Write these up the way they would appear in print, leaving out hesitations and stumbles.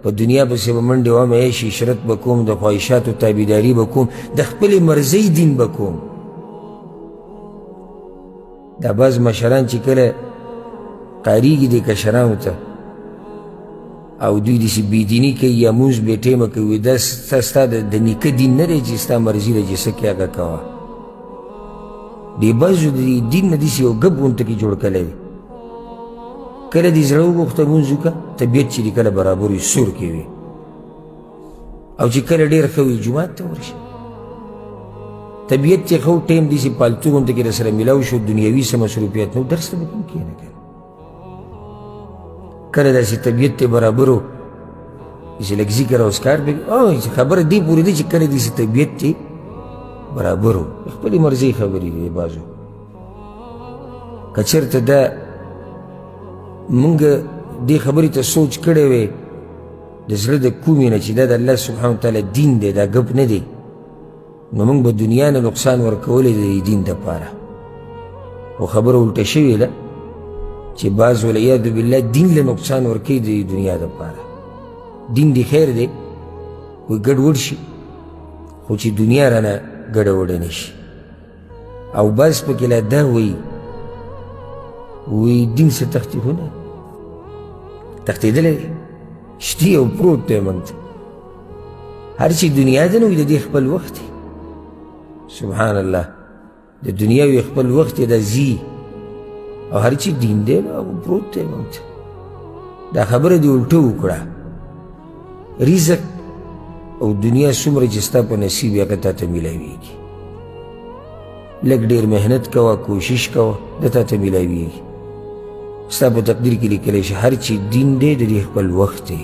په دنیا پسې به منډې وهم عیش عشرت به کوم د خواهشاتو تابعداري به کوم د خپلې مرضۍ دین به کوم. دا بعض مشران چې کله قاریږي دې کشرانو ته او دوی داسې بېدیني کوي یا مونځ بې ټیمه کوي دا ستا د نیکه دین نه دی چې ستا مرضي ده چې څه کوې هغه کوه. دې بعضو د دین نه داسې یو ګپ غونته کې جوړ کړی دی. کله دې زړه وغوښته مونځ وکړه طبیعت چې دې کله برابر وي سور کې وي او چې کله ډېر ښه وي جومات ته ورشه. طبیعت چې ښه ټیم داسې پالتو غونته کې راسره میلاو شو دنیوي څه مصروفیت نه و درس ته به کوم کښېنه کنه. کله داسې طبیعت ته برابر و چې لږ ذکر او اذکار پکې خبره دې پورې ده چې کله داسې طبیعت چې برابر و خپلې مرضۍ خبرې دي بعضو. که چېرته دا مونږ دې خبرې ته سوچ کړی وی د زړه د کومې نه چې دا د الله سبحانه وتعالی دین دی دا ګپ نه دی نو مونږ به دنیا نه نقصان ورکولی د دین دپاره. خو خبره الټه شوې ده چې بعض والعیاذ بالله دین له نقصان ورکوي د دنیا دپاره. دین دی خیر دی وی ګډوډ شي خو چې دنیا رانه ګډوډه نه شي. او بعض پکې لا دا وی دین څه تښتي خو نه تښتېدلی دی شتي او پروت دی موږ ته. هر چې دنیا ده نو وي د دې خپل وخت دی. سبحان الله د دنیا وي خپل وخت دی دا ځي او هر چې دین دی نو هغه پروت دی موږ ته. دا خبره دې الټه وکړه رزق او دنیا څومره چې ستا په نصیب یې هغه تا ته میلاویږي. لږ ډېر محنت کوه کوشش کوه د تا ته میلاویږي. ستا په تقدیر کې لیکلی شي هر چې دین دی د دې خپل وخت دی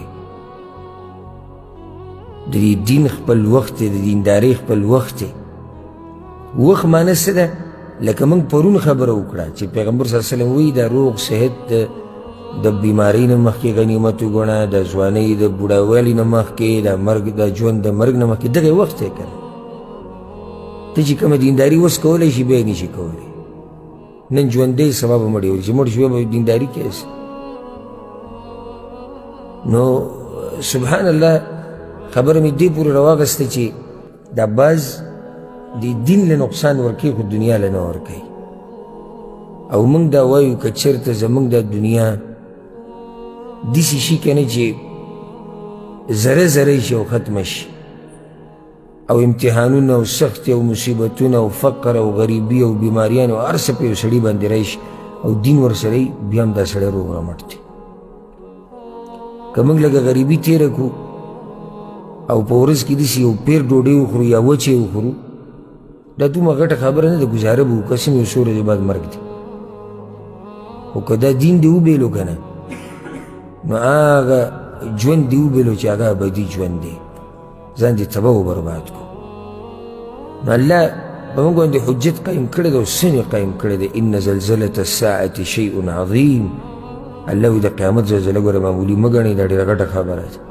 د دې دین خپل وخت دی د دیندارۍ خپل وخت دی. وخت معنی څه ده لکه موږ پرون خبره وکړه چې پیغمبر صلی الله علیه وسلم وایي دا روغ صحت د بیمارۍ نه مخکې غنیمت وګڼه د ځوانۍ د بوډاوالي نه مخکې د مرګ د ژوند د مرګ نه مخکې دغه وخت دی که نه. ته چې کومه دینداري اوس کولی شي بیا یې نشي کولی. نن ژوندی سبا به مړ چې مړ شو به دینداري کوې. نو سبحان الله خبره مې دې پورې راواغسته چې دا بعض د دین له نقصان ورکوي خو دنیا له نه ورکوي. او موږ دا وایو که چېرته زموږ دا دنیا داسې شي که نه چې ذره ذره شي او ختمه شي او امتحانونه او سختې او مصیبتونه او فقر او غریبي او بیماریان او هر څه په یو سړي باندې راشي او دین ورسره وي بیا هم دا سړی روغ رمټ دی. که موږ لږه غریبي تېره کړو او په ورځ کې داسې یو پیر ډوډۍ وخورو یا وچې وخورو دا دومره غټه خبره نه ده ګزاره به وکړو قسم یو څو ورځې بعد مرګ دی. خو که دا دین دې وبیلو که نه نو هغه ژوند دې وبیلو چې هغه ابدي ژوند دی ځان دې تباه و برباد کړو. نو الله په موږ باندې حجت قایم کړی دی او څنګه قایم کړی دی ان زلزلة الساعة شیء عظیم. الله وایي د قیامت زلزله ګوره معمولي مه ګڼئ دا ډېره غټه خبره ده.